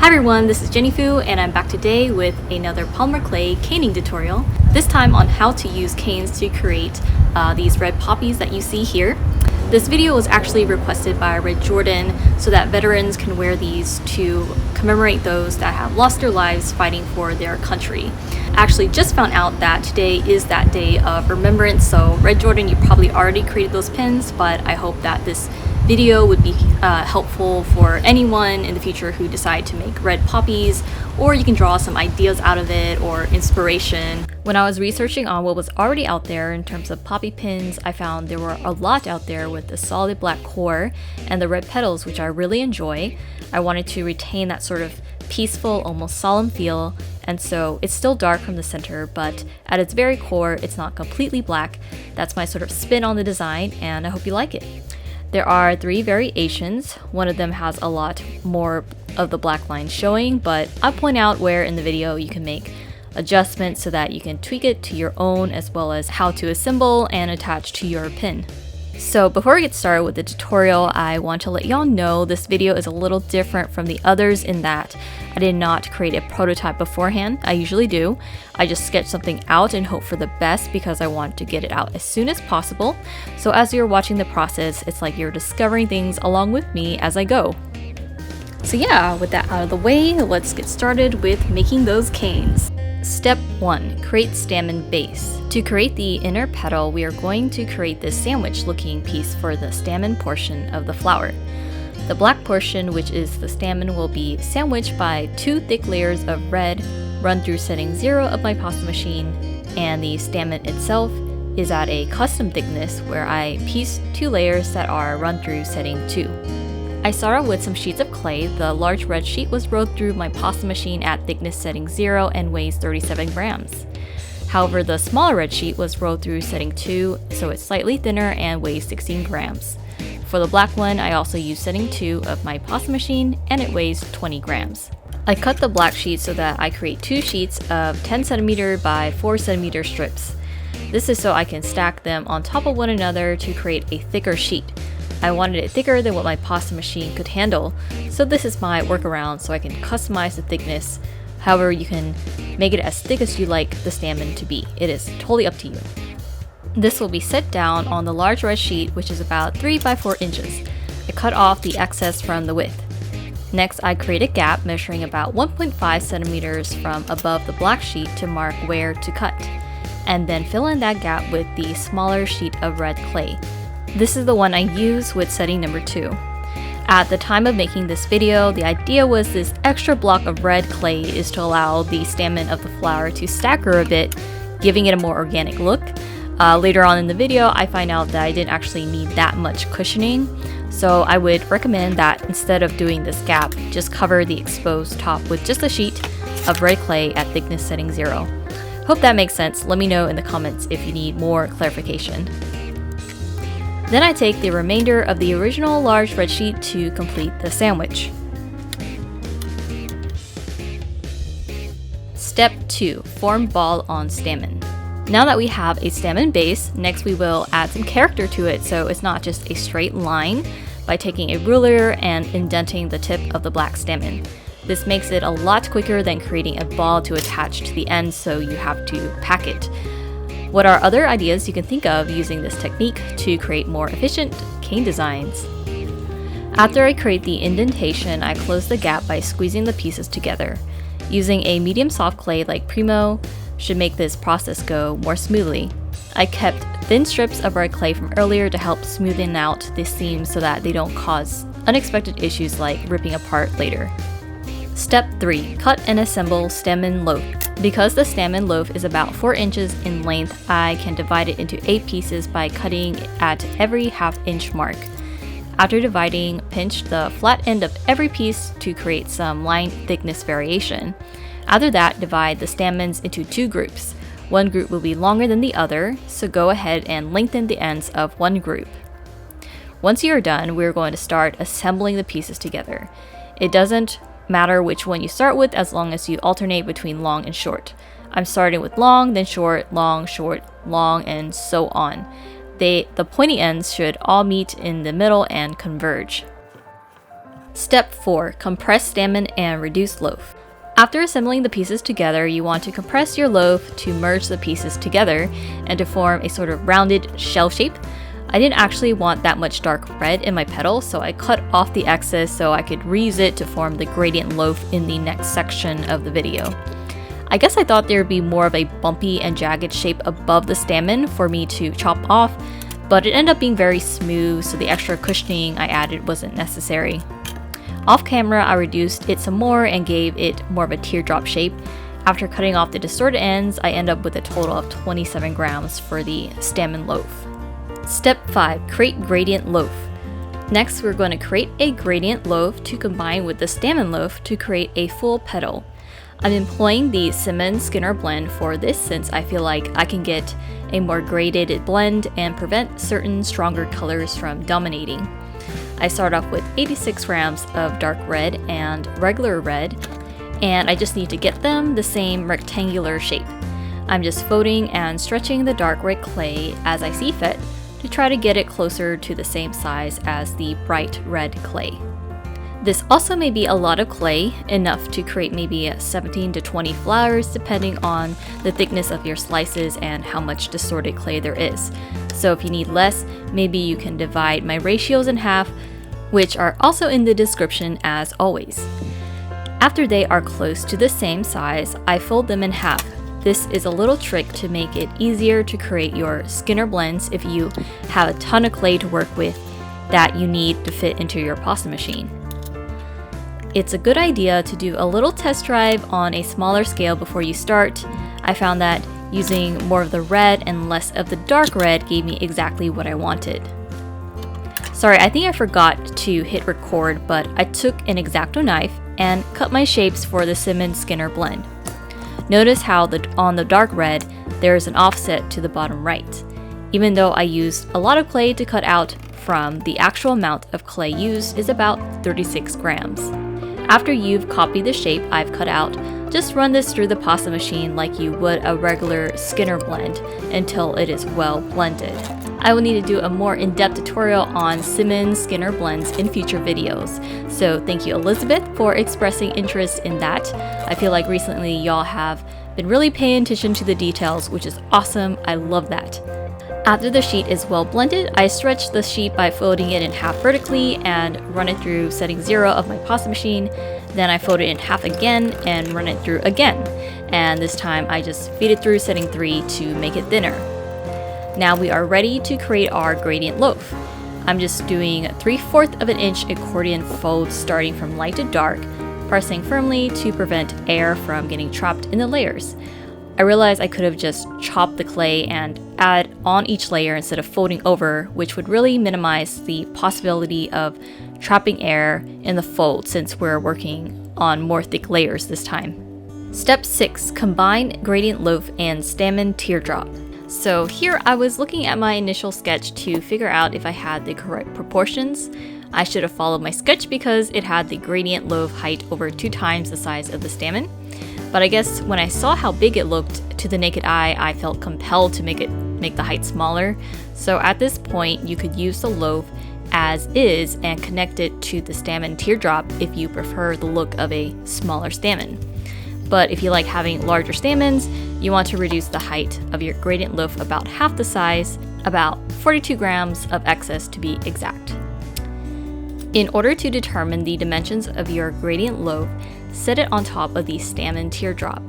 Hi everyone, this is Jenny Fu and I'm back today with another polymer clay caning tutorial. This time on how to use canes to create these red poppies that you see here. This video was actually requested by Red Jordan so that veterans can wear these to commemorate those that have lost their lives fighting for their country. I actually just found out that today is that day of remembrance, so Red Jordan, you probably already created those pins, but I hope that this video would be helpful for anyone in the future who decide to make red poppies, or you can draw some ideas out of it or inspiration. When I was researching on what was already out there in terms of poppy pins, I found there were a lot out there with the solid black core and the red petals, which I really enjoy. I wanted to retain that sort of peaceful, almost solemn feel, and so it's still dark from the center, but at its very core, it's not completely black. That's my sort of spin on the design, and I hope you like it. There are 3 variations. One of them has a lot more of the black line showing, but I'll point out where in the video you can make adjustments so that you can tweak it to your own, as well as how to assemble and attach to your pin. So before we get started with the tutorial, I want to let y'all know this video is a little different from the others in that I did not create a prototype beforehand. I usually do. I just sketch something out and hope for the best because I want to get it out as soon as possible. So as you're watching the process, it's like you're discovering things along with me as I go. So yeah, with that out of the way, let's get started with making those canes. Step 1. Create stamen base. To create the inner petal, we are going to create this sandwich looking piece for the stamen portion of the flower. The black portion, which is the stamen, will be sandwiched by 2 thick layers of red run through setting 0 of my pasta machine, and the stamen itself is at a custom thickness where I pieced 2 layers that are run through setting 2. I started with some sheets of clay. The large red sheet was rolled through my pasta machine at thickness setting 0 and weighs 37 grams. However, the smaller red sheet was rolled through setting 2, so it's slightly thinner and weighs 16 grams. For the black one, I also used setting 2 of my pasta machine and it weighs 20 grams. I cut the black sheet so that I create 2 sheets of 10 cm by 4 cm strips. This is so I can stack them on top of one another to create a thicker sheet. I wanted it thicker than what my pasta machine could handle, so this is my workaround so I can customize the thickness. However, you can make it as thick as you like the stamen to be. It is totally up to you. This will be set down on the large red sheet, which is about 3 by 4 inches. I cut off the excess from the width. Next, I create a gap measuring about 1.5 centimeters from above the black sheet to mark where to cut, and then fill in that gap with the smaller sheet of red clay. This is the one I use with setting number 2. At the time of making this video, the idea was this extra block of red clay is to allow the stamen of the flower to stagger a bit, giving it a more organic look. Later on in the video, I find out that I didn't actually need that much cushioning, so I would recommend that instead of doing this gap, just cover the exposed top with just a sheet of red clay at thickness setting 0. Hope that makes sense. Let me know in the comments if you need more clarification. Then I take the remainder of the original large red sheet to complete the sandwich. Step 2. Form ball on stamen. Now that we have a stamen base, next we will add some character to it so it's not just a straight line by taking a ruler and indenting the tip of the black stamen. This makes it a lot quicker than creating a ball to attach to the end, so you have to pack it. What are other ideas you can think of using this technique to create more efficient cane designs? After I create the indentation, I close the gap by squeezing the pieces together. Using a medium soft clay like Primo should make this process go more smoothly. I kept thin strips of red clay from earlier to help smoothen out the seams so that they don't cause unexpected issues like ripping apart later. Step 3. Cut and assemble Stamen Loaf. Because the stamen loaf is about 4 inches in length, I can divide it into 8 pieces by cutting at every ½ inch mark. After dividing, pinch the flat end of every piece to create some line thickness variation. After that, divide the stamens into 2 groups. One group will be longer than the other, so go ahead and lengthen the ends of one group. Once you are done, we're going to start assembling the pieces together. It doesn't matter which one you start with as long as you alternate between long and short. I'm starting with long, then short, long, and so on. The pointy ends should all meet in the middle and converge. Step 4. Compress stamen and reduce loaf. After assembling the pieces together, you want to compress your loaf to merge the pieces together and to form a sort of rounded shell shape. I didn't actually want that much dark red in my petal, so I cut off the excess so I could reuse it to form the gradient loaf in the next section of the video. I guess I thought there would be more of a bumpy and jagged shape above the stamen for me to chop off, but it ended up being very smooth, so the extra cushioning I added wasn't necessary. Off camera, I reduced it some more and gave it more of a teardrop shape. After cutting off the distorted ends, I end up with a total of 27 grams for the stamen loaf. Step 5. Create gradient loaf. Next, we're going to create a gradient loaf to combine with the stamen loaf to create a full petal. I'm employing the Simmons Skinner blend for this since I feel like I can get a more gradated blend and prevent certain stronger colors from dominating. I start off with 86 grams of dark red and regular red, and I just need to get them the same rectangular shape. I'm just folding and stretching the dark red clay as I see fit to try to get it closer to the same size as the bright red clay. This also may be a lot of clay, enough to create maybe 17 to 20 flowers depending on the thickness of your slices and how much distorted clay there is. So if you need less, maybe you can divide my ratios in half, which are also in the description as always. After they are close to the same size, I fold them in half. This is a little trick to make it easier to create your Skinner blends if you have a ton of clay to work with that you need to fit into your pasta machine. It's a good idea to do a little test drive on a smaller scale before you start. I found that using more of the red and less of the dark red gave me exactly what I wanted. Sorry, I think I forgot to hit record, but I took an X-Acto knife and cut my shapes for the Simmons Skinner blend. Notice how on the dark red, there is an offset to the bottom right. Even though I used a lot of clay to cut out from, the actual amount of clay used is about 36 grams. After you've copied the shape I've cut out, just run this through the pasta machine like you would a regular Skinner blend until it is well blended. I will need to do a more in-depth tutorial on Simmons Skinner blends in future videos. So thank you, Elizabeth, for expressing interest in that. I feel like recently y'all have been really paying attention to the details, which is awesome. I love that. After the sheet is well blended, I stretch the sheet by folding it in half vertically and run it through setting 0 of my pasta machine. Then I fold it in half again and run it through again. And this time I just feed it through setting 3 to make it thinner. Now we are ready to create our gradient loaf. I'm just doing 3/4 of an inch accordion folds starting from light to dark, pressing firmly to prevent air from getting trapped in the layers. I realized I could have just chopped the clay and add on each layer instead of folding over, which would really minimize the possibility of trapping air in the fold since we're working on more thick layers this time. Step 6. Combine gradient loaf and stamen teardrop. So here I was looking at my initial sketch to figure out if I had the correct proportions. I should have followed my sketch because it had the gradient loaf height over 2 times the size of the stamen. But I guess when I saw how big it looked to the naked eye, I felt compelled to make the height smaller. So at this point, you could use the loaf as is and connect it to the stamen teardrop if you prefer the look of a smaller stamen. But if you like having larger stamens, you want to reduce the height of your gradient loaf about half the size, about 42 grams of excess to be exact. In order to determine the dimensions of your gradient loaf, set it on top of the stamen teardrop.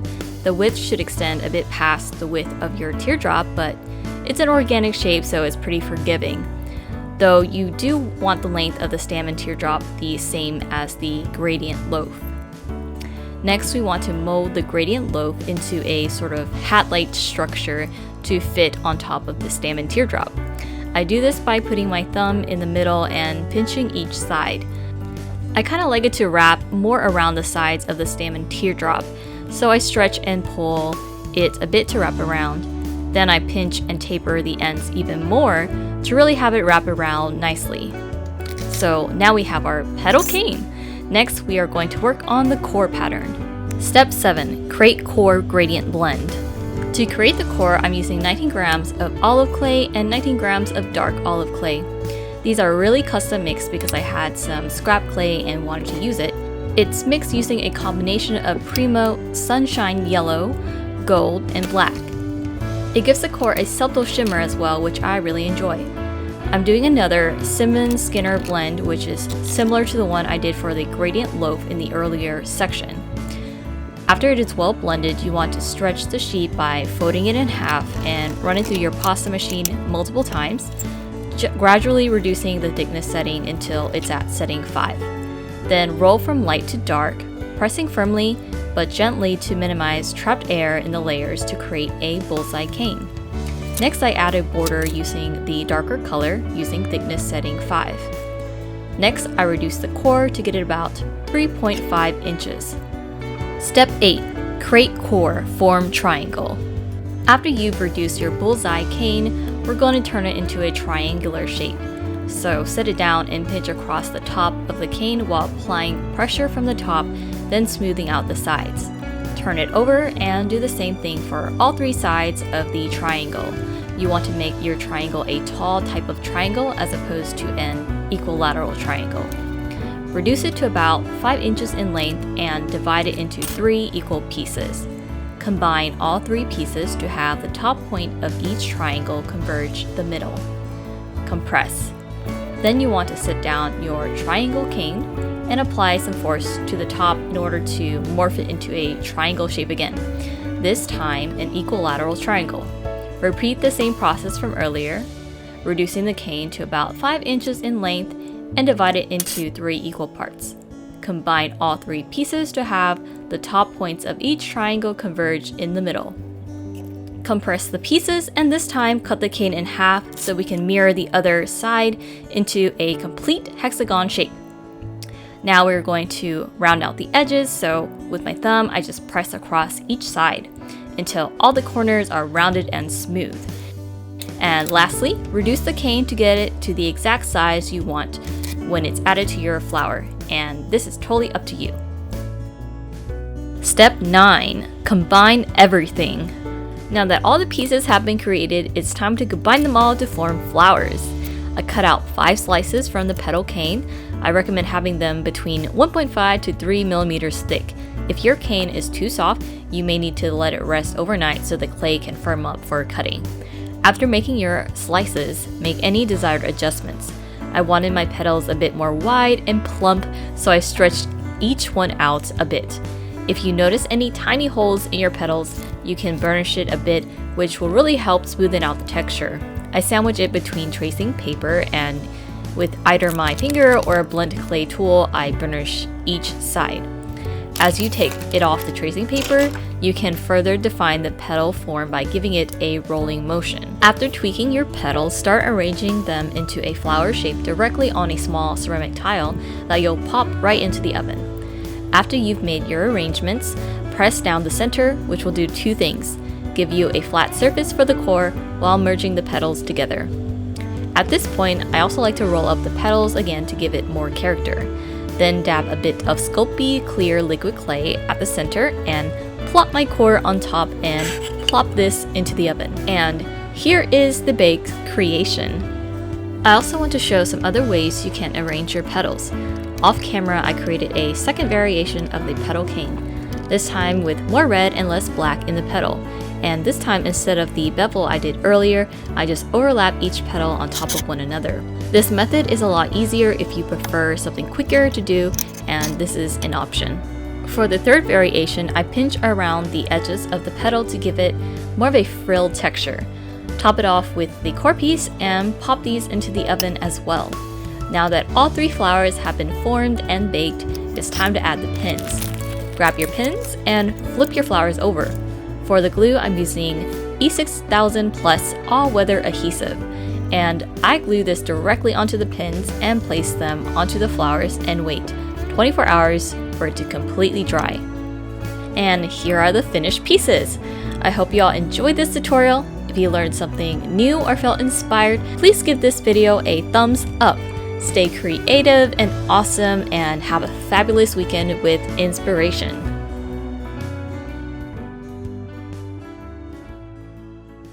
The width should extend a bit past the width of your teardrop, but it's an organic shape, so it's pretty forgiving. Though you do want the length of the stamen teardrop the same as the gradient loaf. Next, we want to mold the gradient loaf into a sort of hat-like structure to fit on top of the stamen teardrop. I do this by putting my thumb in the middle and pinching each side. I kind of like it to wrap more around the sides of the stamen teardrop, so I stretch and pull it a bit to wrap around. Then I pinch and taper the ends even more to really have it wrap around nicely. So now we have our petal cane. Next, we are going to work on the core pattern. Step 7. Create core gradient blend. To create the core, I'm using 19 grams of olive clay and 19 grams of dark olive clay. These are really custom mixed because I had some scrap clay and wanted to use it. It's mixed using a combination of Primo, Sunshine Yellow, Gold, and Black. It gives the core a subtle shimmer as well, which I really enjoy. I'm doing another Simmons Skinner blend, which is similar to the one I did for the Gradient Loaf in the earlier section. After it is well blended, you want to stretch the sheet by folding it in half and run it through your pasta machine multiple times, gradually reducing the thickness setting until it's at setting 5. Then roll from light to dark, pressing firmly but gently to minimize trapped air in the layers to create a bullseye cane. Next, I add a border using the darker color using thickness setting 5. Next, I reduce the core to get it about 3.5 inches. Step 8. Create core, form triangle. After you've reduced your bullseye cane, we're going to turn it into a triangular shape. So set it down and pinch across the top of the cane while applying pressure from the top, then smoothing out the sides. Turn it over and do the same thing for all 3 sides of the triangle. You want to make your triangle a tall type of triangle as opposed to an equilateral triangle. Reduce it to about 5 inches in length and divide it into 3 equal pieces. Combine all 3 pieces to have the top point of each triangle converge the middle. Compress. Then you want to sit down your triangle cane and apply some force to the top in order to morph it into a triangle shape again, this time an equilateral triangle. Repeat the same process from earlier, reducing the cane to about 5 inches in length and divide it into 3 equal parts. Combine all 3 pieces to have the top points of each triangle converge in the middle. Compress the pieces and this time cut the cane in half so we can mirror the other side into a complete hexagon shape. Now we're going to round out the edges, so with my thumb I just press across each side until all the corners are rounded and smooth. And lastly, reduce the cane to get it to the exact size you want when it's added to your flower, and this is totally up to you. Step 9. Combine everything. Now that all the pieces have been created, it's time to combine them all to form flowers. I cut out 5 slices from the petal cane. I recommend having them between 1.5 to 3 millimeters thick. If your cane is too soft, you may need to let it rest overnight so the clay can firm up for cutting. After making your slices, make any desired adjustments. I wanted my petals a bit more wide and plump, so I stretched each one out a bit. If you notice any tiny holes in your petals, you can burnish it a bit, which will really help smoothen out the texture. I sandwich it between tracing paper, and with either my finger or a blunt clay tool, I burnish each side. As you take it off the tracing paper, you can further define the petal form by giving it a rolling motion. After tweaking your petals, start arranging them into a flower shape directly on a small ceramic tile that you'll pop right into the oven. After you've made your arrangements, press down the center, which will do 2 things: give you a flat surface for the core while merging the petals together. At this point, I also like to roll up the petals again to give it more character. Then dab a bit of Sculpey clear liquid clay at the center and plop my core on top and plop this into the oven. And here is the baked creation. I also want to show some other ways you can arrange your petals. Off camera, I created a second variation of the petal cane, this time with more red and less black in the petal. And this time, instead of the bevel I did earlier, I just overlap each petal on top of one another. This method is a lot easier if you prefer something quicker to do, and this is an option. For the third variation, I pinch around the edges of the petal to give it more of a frilled texture. Top it off with the core piece and pop these into the oven as well. Now that all 3 flowers have been formed and baked, it's time to add the pins. Grab your pins and flip your flowers over. For the glue, I'm using E6000 Plus all-weather adhesive, and I glue this directly onto the pins and place them onto the flowers and wait 24 hours for it to completely dry. And here are the finished pieces. I hope you all enjoyed this tutorial. If you learned something new or felt inspired, please give this video a thumbs up. Stay creative and awesome, and have a fabulous weekend with inspiration.